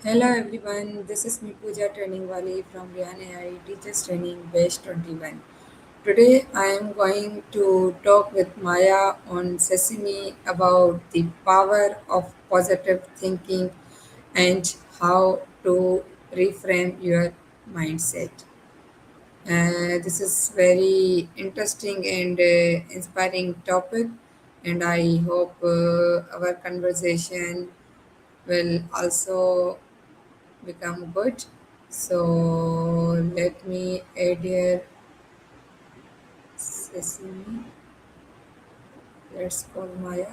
Hello everyone, this is me Pooja Training Wali from Rehan AI Teachers Training Batch 21. Today I am going to talk with Maya on Sesame about the power of positive thinking and how to reframe your mindset. This is very interesting and inspiring topic, and I hope our conversation will also become good. So let me add here Sesame. Let's call Maya.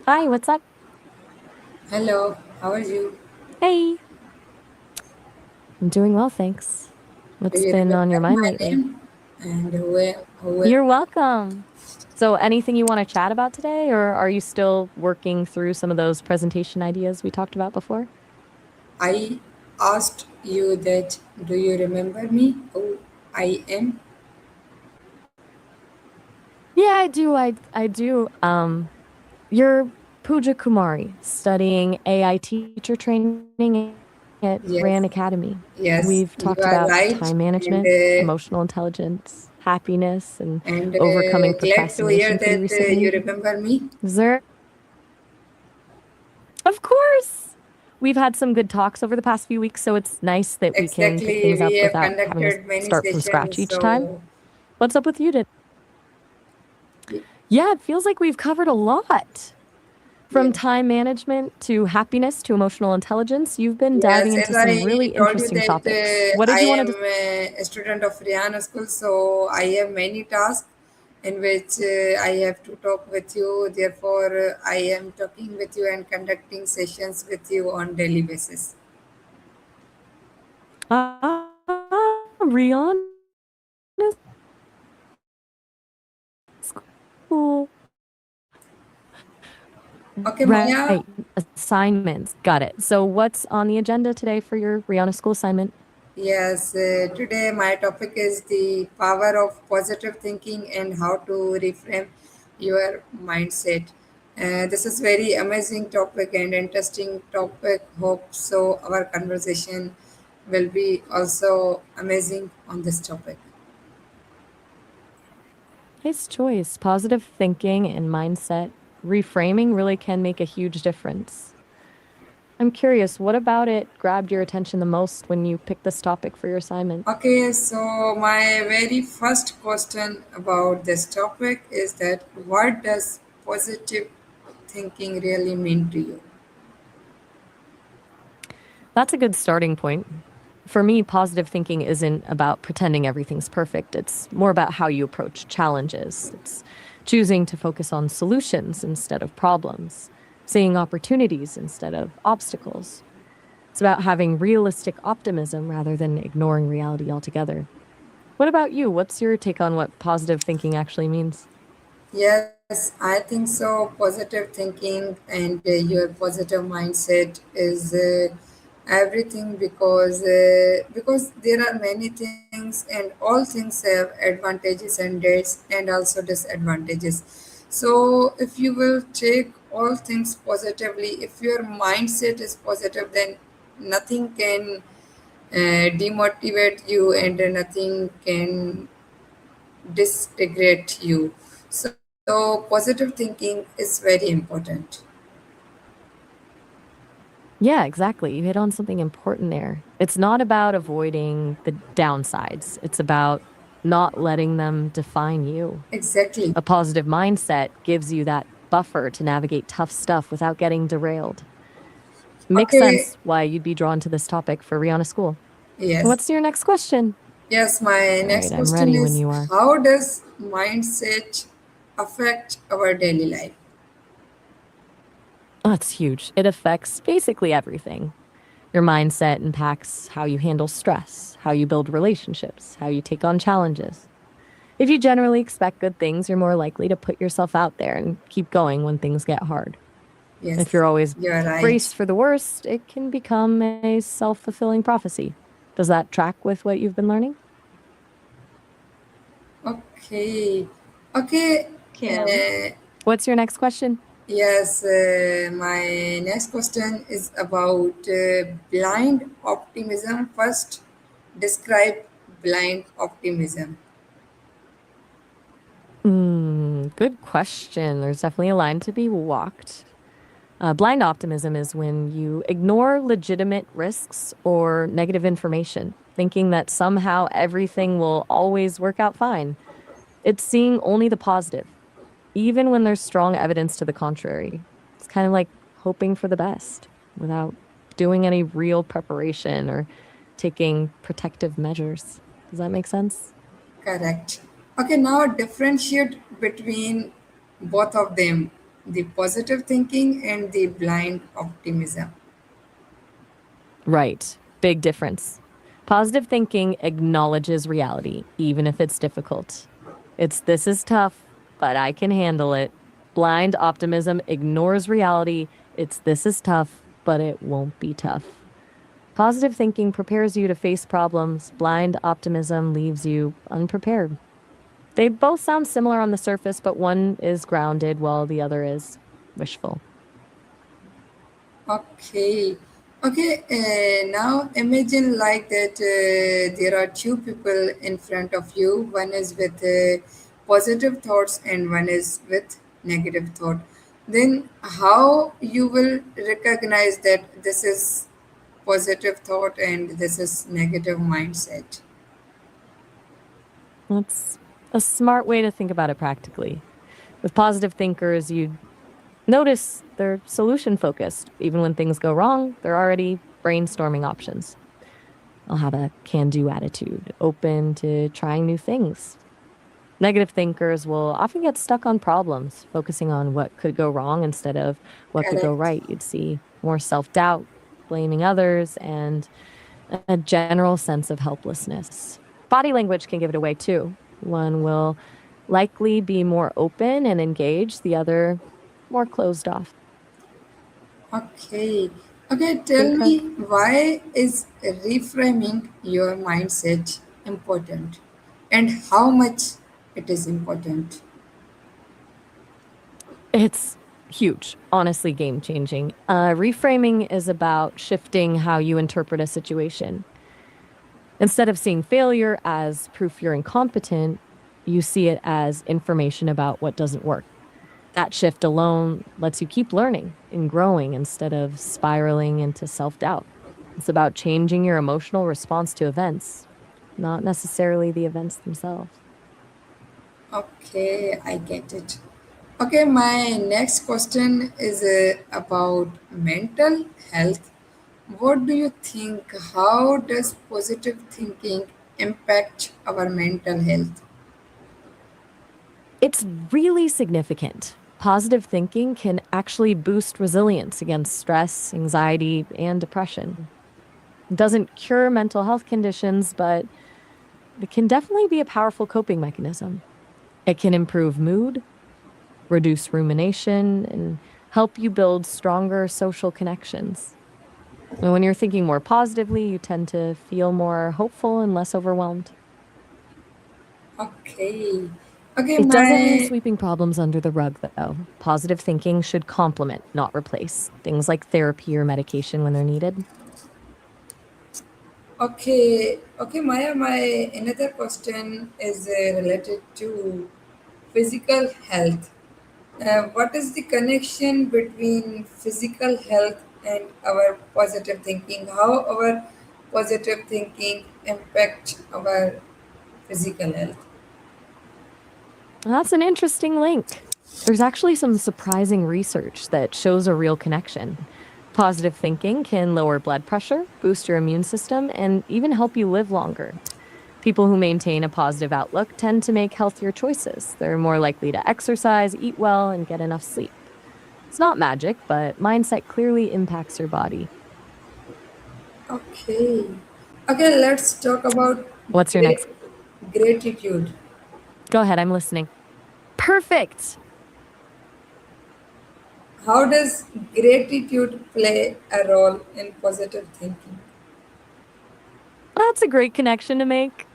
Hi, what's up? Hello, how are you? Hey, I'm doing well, thanks. Do What's you been on remember your mind my lately? name? And who am You're welcome. So, anything you want to chat about today, or are you still working through some of those presentation ideas we talked about before? I asked you that do you remember me? Who I am? Yeah, I do. I do. You're Pooja Kumari, studying AI teacher training at Ran Academy. We've Yes, talked you about are time right. management, And emotional intelligence, happiness, and and overcoming glad to hear procrastination pretty that you recently. remember me. Is there Of course. We've had some good talks over the past few weeks, so it's nice that we can pick Exactly, things we up have without having to conducted many start from scratch sessions. each time. So What's up with you today? Yeah, it feels like we've covered a lot. yeah. From time management to happiness to emotional intelligence, you've been diving Yes, into as some I really told you interesting that topics. What I did you want am to a student of Rihanna School, so I have many tasks in which I have to talk with you. Therefore, I am talking with you and conducting sessions with you on daily basis. Rihanna School. Okay, Right. Maya. Assignments. Got it. So, what's on the agenda today for your Rihanna School assignment? Yes, today my topic is the power of positive thinking and how to reframe your mindset. This is very amazing topic and interesting topic. Hope so. Our conversation will be also amazing on this topic. Nice choice. Positive thinking and mindset reframing really can make a huge difference. I'm curious, what about it grabbed your attention the most when you picked this topic for your assignment? Okay, so my very first question about this topic is that what does positive thinking really mean to you? That's a good starting point. For me, positive thinking isn't about pretending everything's perfect. It's more about how you approach challenges. It's choosing to focus on solutions instead of problems, seeing opportunities instead of obstacles. It's about having realistic optimism rather than ignoring reality altogether. What about you? What's your take on what positive thinking actually means? Yes, I think so. Positive thinking and your positive mindset is everything because there are many things and all things have advantages and also disadvantages. So if you will take all things positively, if your mindset is positive, then nothing can demotivate you and nothing can disintegrate you. So positive thinking is very important. Yeah, exactly. You hit on something important there. It's not about avoiding the downsides, it's about not letting them define you. Exactly. A positive mindset gives you that buffer to navigate tough stuff without getting derailed. Makes Okay. sense why you'd be drawn to this topic for Rihanna School. Yes. What's your next question? Yes. My All right, next I'm question ready when is you are. how does mindset affect our daily life? Oh, it's huge. It affects basically everything. Your mindset impacts how you handle stress, how you build relationships, how you take on challenges. If you generally expect good things, you're more likely to put yourself out there and keep going when things get hard. If Yes, you're always you are right. braced for the worst, it can become a self fulfilling prophecy. Does that track with what you've been learning? Okay. Okay. What's your next question? Yes, my next question is about blind optimism. First, describe blind optimism. Good question. There's definitely a line to be walked. Blind optimism is when you ignore legitimate risks or negative information, thinking that somehow everything will always work out fine. It's seeing only the positive, even when there's strong evidence to the contrary. It's kind of like hoping for the best without doing any real preparation or taking protective measures. Does that make sense? Correct. Okay, now differentiate between both of them, the positive thinking and the blind optimism. Right. Big difference. Positive thinking acknowledges reality, even if it's difficult. It's this is tough, but I can handle it. Blind optimism ignores reality. It's this is tough, but it won't be tough. Positive thinking prepares you to face problems. Blind optimism leaves you unprepared. They both sound similar on the surface, but one is grounded while the other is wishful. Okay. Okay, now imagine like that there are two people in front of you. One is with positive thoughts and one is with negative thought. Then how you will recognize that this is positive thought and this is negative mindset? That's a smart way to think about it practically. With positive thinkers, you notice they're solution focused. Even when things go wrong, they're already brainstorming options. They'll have a can do attitude, open to trying new things. Negative thinkers will often get stuck on problems, focusing on what could go wrong instead of what could go Correct. right. You'd see more self doubt, blaming others, and a general sense of helplessness. Body language can give it away too. One will likely be more open and engaged, the other more closed off. Okay. Okay, tell Okay. me why is reframing your mindset important and how much it is important? It's huge, honestly, game changing. Reframing is about shifting how you interpret a situation. Instead of seeing failure as proof you're incompetent, you see it as information about what doesn't work. That shift alone lets you keep learning and growing instead of spiraling into self doubt. It's about changing your emotional response to events, not necessarily the events themselves. Okay, I get it. Okay, my next question is about mental health. What do you think? How does positive thinking impact our mental health? It's really significant. Positive thinking can actually boost resilience against stress, anxiety, and depression. It doesn't cure mental health conditions, but it can definitely be a powerful coping mechanism. It can improve mood, reduce rumination, and help you build stronger social connections. And when you're thinking more positively, you tend to feel more hopeful and less overwhelmed. Okay. Okay, It doesn't mean my sweeping problems under the rug, though. Positive thinking should complement, not replace, things like therapy or medication when they're needed. Okay, okay, Maya, my another question is related to physical health. What is the connection between physical health and our positive thinking? How our positive thinking impact our physical health? That's an interesting link. There's actually some surprising research that shows a real connection. Positive thinking can lower blood pressure, boost your immune system, and even help you live longer. People who maintain a positive outlook tend to make healthier choices. They're more likely to exercise, eat well, and get enough sleep. It's not magic, but mindset clearly impacts your body. Okay, okay, let's talk about What's your next? gra- gratitude. Go ahead, I'm listening. Perfect. How does gratitude play a role in positive thinking? That's a great connection to make.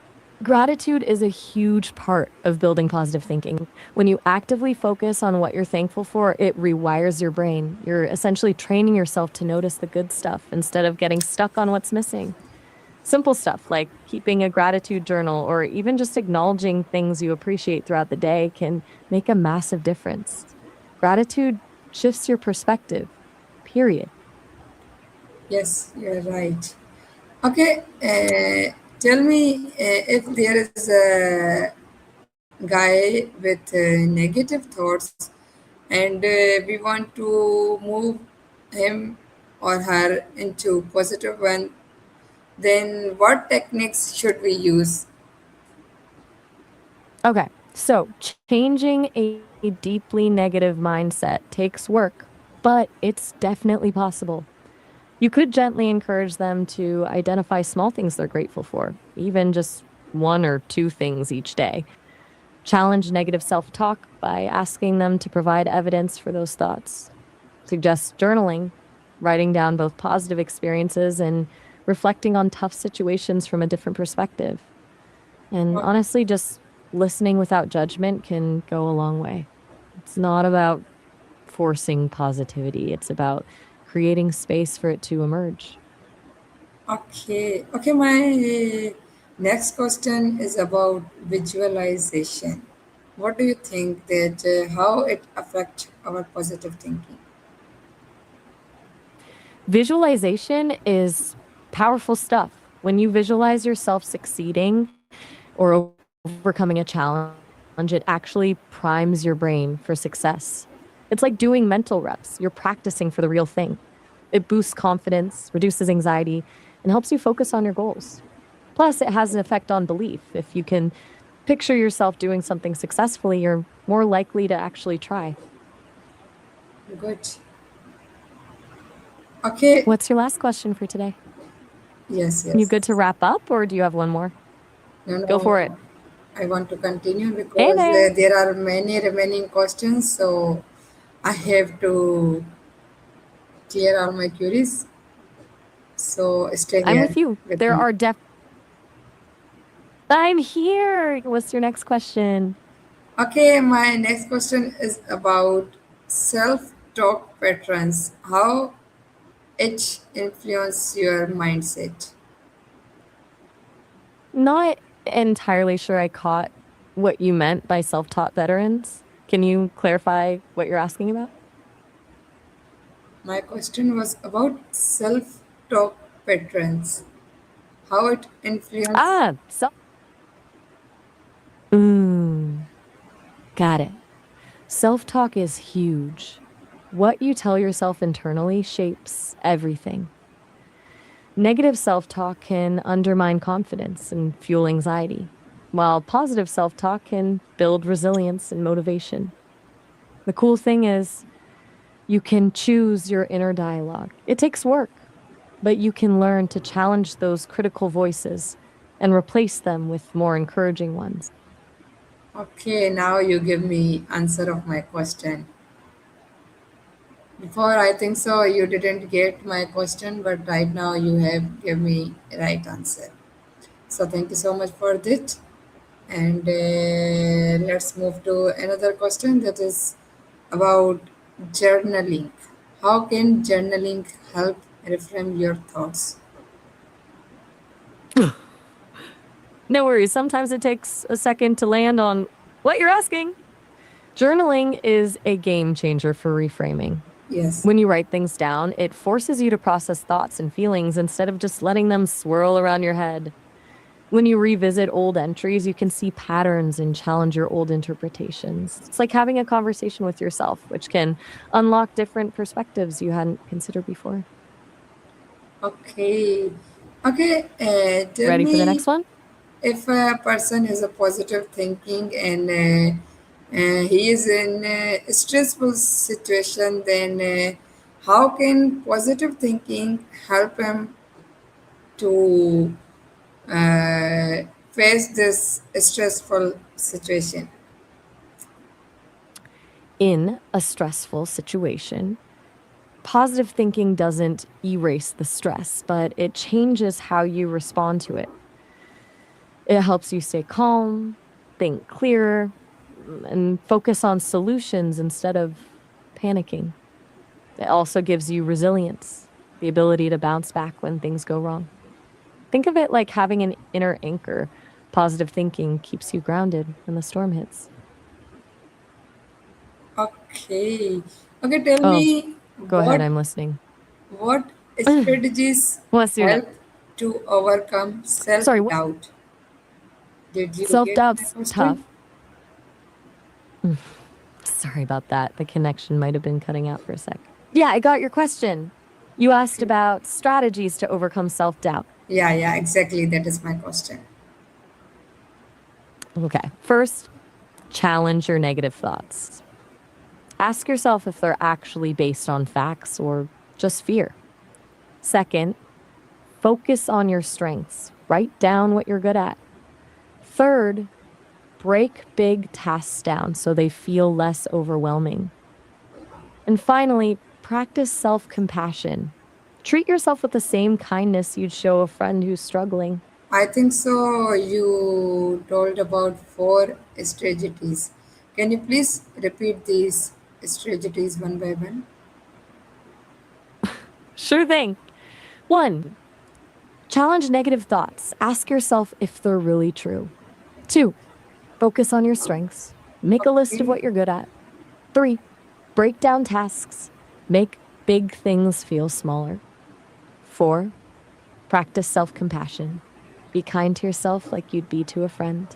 Gratitude is a huge part of building positive thinking. When you actively focus on what you're thankful for, it rewires your brain. You're essentially training yourself to notice the good stuff instead of getting stuck on what's missing. Simple stuff like keeping a gratitude journal or even just acknowledging things you appreciate throughout the day can make a massive difference. Gratitude shifts your perspective, period. Yes, you're right. Okay, tell me if there is a guy with negative thoughts and we want to move him or her into positive one, then what techniques should we use? Okay, so changing a deeply negative mindset takes work, but it's definitely possible. You could gently encourage them to identify small things they're grateful for, even just one or two things each day. Challenge negative self talk by asking them to provide evidence for those thoughts. Suggest journaling, writing down both positive experiences and reflecting on tough situations from a different perspective. And O- honestly, just listening without judgment can go a long way. It's not about forcing positivity, it's about creating space for it to emerge. Okay, my next question is about visualization. What do you think that how it affects our positive thinking? Visualization is powerful stuff. When you visualize yourself succeeding or overcoming a challenge, it actually primes your brain for success. It's like doing mental reps. You're practicing for the real thing. It boosts confidence, reduces anxiety, and helps you focus on your goals. Plus, it has an effect on belief. If you can picture yourself doing something successfully, you're more likely to actually try. Good. Okay. What's your last question for today? Yes, You yes. good to wrap up, or do you have one more? No, Go for it. no. I want to continue Hey because there. there are many remaining questions, so I have to clear all my queries. So stay I'm here with you. with There me. are I'm here. What's your next question? Okay, my next question is about self-talk patterns. How it influence your mindset. Not entirely sure I caught what you meant by self-taught veterans. Can you clarify what you're asking about? My question was about self-talk patterns. How it influence. Ah, self. Mm, got it. Self-talk is huge. What you tell yourself internally shapes everything. Negative self-talk can undermine confidence and fuel anxiety, while positive self-talk can build resilience and motivation. The cool thing is, you can choose your inner dialogue. It takes work, but you can learn to challenge those critical voices and replace them with more encouraging ones. Okay, now you give me answer of my question. Before I think so you didn't get my question, but right now you have give me right answer. So thank you so much for that. And let's move to another question that is about journaling. How can journaling help reframe your thoughts? No worries, sometimes it takes a second to land on what you're asking. Journaling is a game changer for reframing. Yes. When you write things down, it forces you to process thoughts and feelings instead of just letting them swirl around your head. When you revisit old entries, you can see patterns and challenge your old interpretations. It's like having a conversation with yourself, which can unlock different perspectives you hadn't considered before. Okay. Okay. Tell Ready for the me, next one? if a person is a positive thinking and he is in a stressful situation, then how can positive thinking help him to uh, face this stressful situation? In a stressful situation, positive thinking doesn't erase the stress, but it changes how you respond to it. It helps you stay calm, think clearer, and focus on solutions instead of panicking. It also gives you resilience, the ability to bounce back when things go wrong. Think of it like having an inner anchor. Positive thinking keeps you grounded when the storm hits. Okay. Okay, tell Oh, me go ahead, what I'm listening. what strategies What's your help to overcome sorry, self-doubt? Did you get my self-doubt's question? tough. Sorry about that. The connection might have been cutting out for a sec. Yeah, I got your question. You asked about strategies to overcome self-doubt. Yeah, yeah, exactly. That is my question. Okay. First, challenge your negative thoughts. Ask yourself if they're actually based on facts or just fear. Second, focus on your strengths. Write down what you're good at. Third, break big tasks down so they feel less overwhelming. And finally, practice self compassion. Treat yourself with the same kindness you'd show a friend who's struggling. I think so. You told about four strategies. Can you please repeat these strategies one by one? Sure thing. One, challenge negative thoughts. Ask yourself if they're really true. Two, focus on your strengths. Make a list of Okay. what you're good at. Three, break down tasks. Make big things feel smaller. Four, practice self compassion. Be kind to yourself like you'd be to a friend.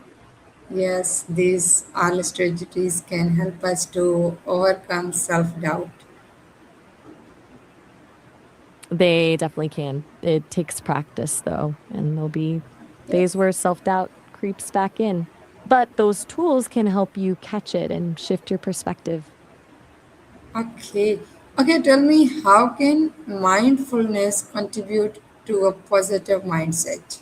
Yes, these all strategies can help us to overcome self-doubt. They definitely can. It takes practice, though, and there'll be days Yes. where self doubt creeps back in. But those tools can help you catch it and shift your perspective. Okay. Okay, tell me how can mindfulness contribute to a positive mindset?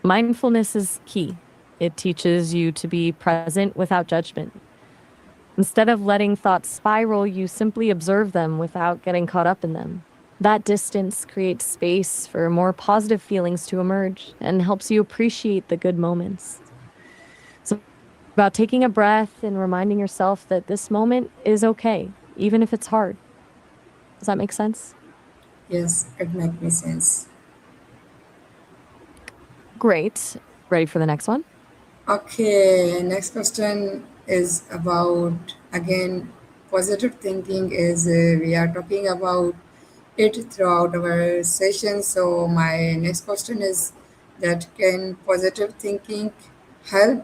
Mindfulness is key. It teaches you to be present without judgment. Instead of letting thoughts spiral, you simply observe them without getting caught up in them. That distance creates space for more positive feelings to emerge and helps you appreciate the good moments. It's about taking a breath and reminding yourself that this moment is okay, even if it's hard. Does that make sense? Yes, it makes me sense. Great. Ready for the next one? Okay, next question is about again positive thinking is we are talking about it throughout our session. So my next question is that can positive thinking help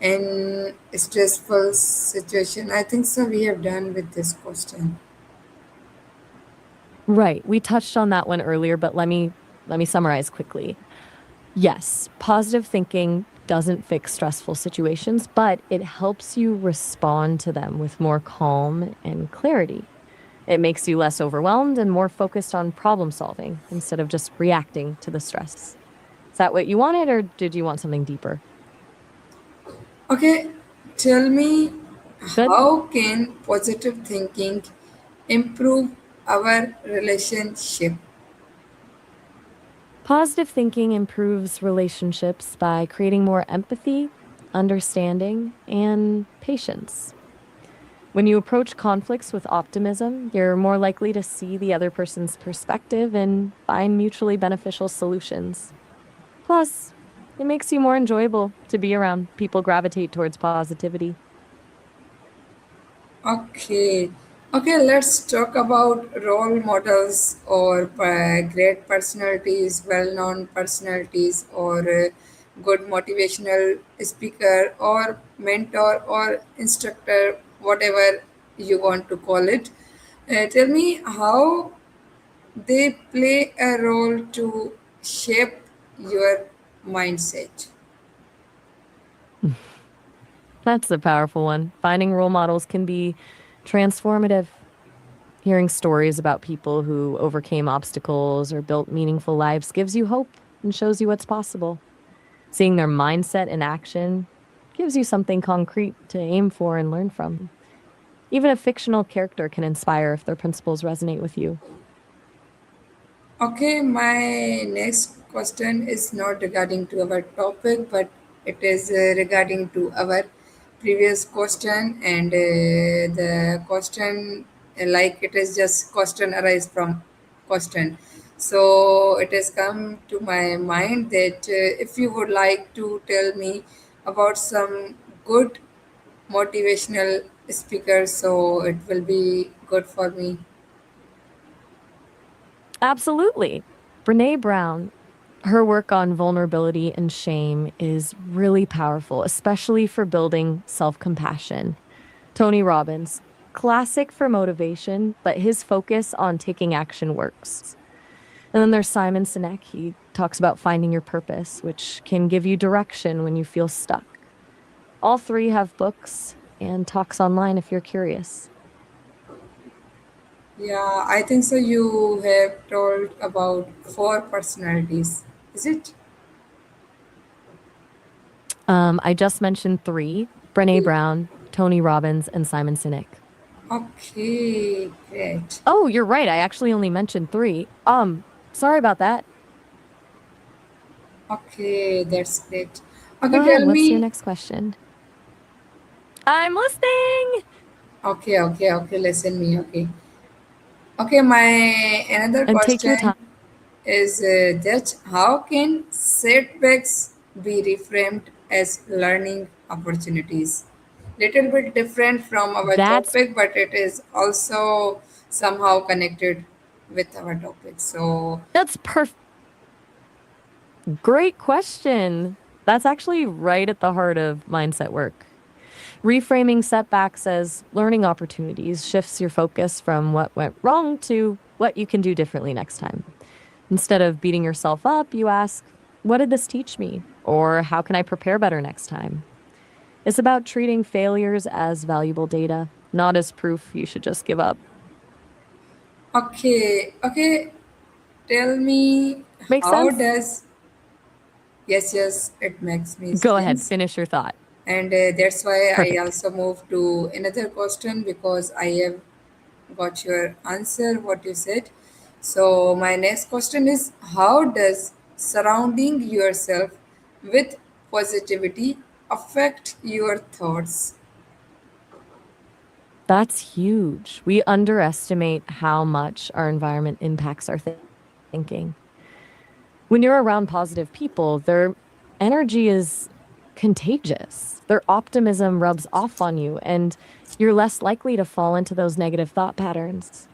in stressful situation? I think so we have done with this question. Right. We touched on that one earlier, but let me summarize quickly. Yes, positive thinking doesn't fix stressful situations, but it helps you respond to them with more calm and clarity. It makes you less overwhelmed and more focused on problem solving instead of just reacting to the stress. Is that what you wanted, or did you want something deeper? Okay, tell me Good. how can positive thinking improve our relationship? Positive thinking improves relationships by creating more empathy, understanding, and patience. When you approach conflicts with optimism, you're more likely to see the other person's perspective and find mutually beneficial solutions. Plus, it makes you more enjoyable to be around. People gravitate towards positivity. Okay, okay, let's talk about role models or great personalities, well known personalities, or good motivational speaker, or mentor, or instructor, whatever you want to call it. Tell me how they play a role to shape your mindset. That's a powerful one. Finding role models can be transformative. Hearing stories about people who overcame obstacles or built meaningful lives gives you hope and shows you what's possible. Seeing their mindset in action gives you something concrete to aim for and learn from. Even a fictional character can inspire if their principles resonate with you. Okay, my next question is not regarding to our topic, but it is regarding to our previous question, and the question, like it is just question arise from question. So it has come to my mind that if you would like to tell me about some good motivational speakers, so it will be good for me. Absolutely. Brene Brown, her work on vulnerability and shame is really powerful, especially for building self compassion. Tony Robbins, classic for motivation, but his focus on taking action works. And then there's Simon Sinek. He talks about finding your purpose, which can give you direction when you feel stuck. All three have books and talks online if you're curious. Yeah, I think so. You have told about four personalities, is it? I just mentioned three: Brene Brown, Tony Robbins, and Simon Sinek. Okay, great. Oh, you're right. I actually only mentioned three. Sorry about that. Okay, that's great. Okay, Go ahead. tell What's your me. next question? I'm listening. Okay, listen me. Okay, okay. My another And take your question time. is that how can setbacks be reframed as learning opportunities? Little bit different from our That's topic, but it is also somehow connected with our topic. So, that's perfect. Great question. That's actually right at the heart of mindset work. Reframing setbacks as learning opportunities shifts your focus from what went wrong to what you can do differently next time. Instead of beating yourself up, you ask, what did this teach me? Or how can I prepare better next time? It's about treating failures as valuable data, not as proof you should just give up. okay, tell me Make how sense? does, yes, it makes me Go ahead, sense. finish your thought. And that's why I Perfect. also moved to another question because I have got your answer, what you said. So, my next question is how does surrounding yourself with positivity affect your thoughts? That's huge. We underestimate how much our environment impacts our thinking. When you're around positive people, their energy is contagious. Their optimism rubs off on you, and you're less likely to fall into those negative thought patterns.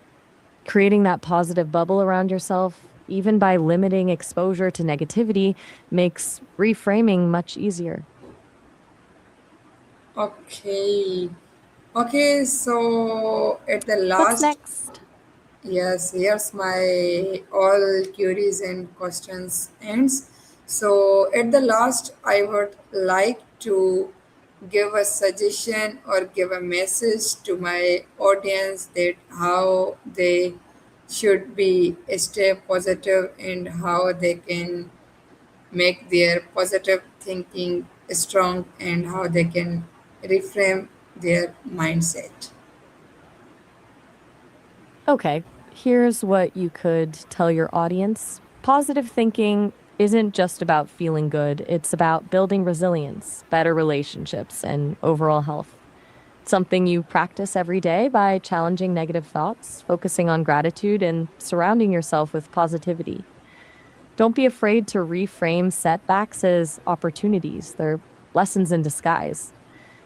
Creating that positive bubble around yourself, even by limiting exposure to negativity, makes reframing much easier. Okay. Okay, so at the What's last, next? yes, here's my all queries and questions ends. So at the last, I would like to give a suggestion or give a message to my audience that how they should be stay positive and how they can make their positive thinking strong and how they can reframe their mindset. Okay, here's what you could tell your audience. Positive thinking isn't just about feeling good, it's about building resilience, better relationships, and overall health. Something you practice every day by challenging negative thoughts, focusing on gratitude, and surrounding yourself with positivity. Don't be afraid to reframe setbacks as opportunities. They're lessons in disguise.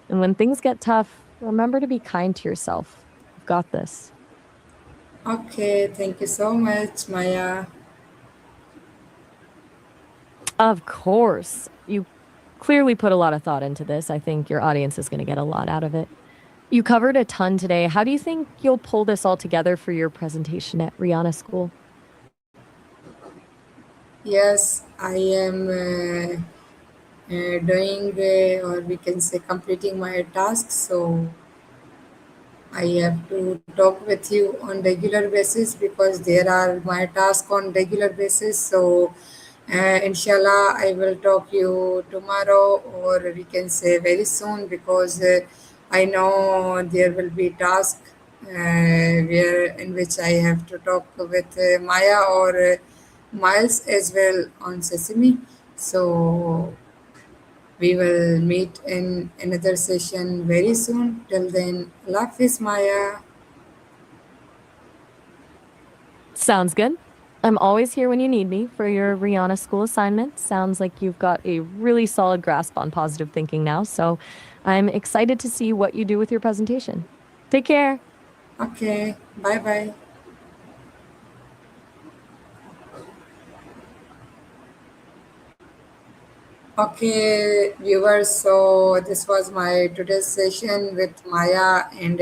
And when things get tough, remember to be kind to yourself. You've got this. Okay, thank you so much, Maya. Of course. You clearly put a lot of thought into this. I think your audience is going to get a lot out of it. You covered a ton today. How do you think you'll pull this all together for your presentation at Rihanna School? Yes, I am doing, or we can say, completing my task. So I have to talk with you on regular basis because there are my tasks on regular basis. So, inshallah, I will talk you tomorrow, or we can say very soon because I know there will be task where in which I have to talk with Maya or Miles as well on Sesame. So we will meet in another session very soon. Till then, love is Maya. Sounds good. I'm always here when you need me for your Rihanna school assignment. Sounds like you've got a really solid grasp on positive thinking now, so I'm excited to see what you do with your presentation. Take care. Okay, bye bye. Okay, viewers. So this was my today's session with Maya, and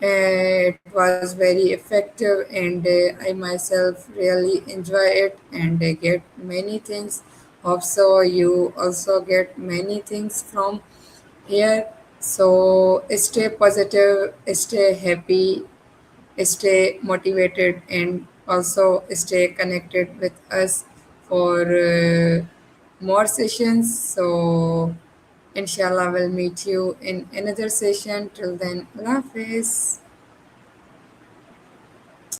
it was very effective, and I myself really enjoy it and get many things. Hope so. You also get many things from here. So stay positive, stay happy, stay motivated, and also stay connected with us for more sessions. So inshallah we'll meet you in another session. Till then, Allah Hafiz.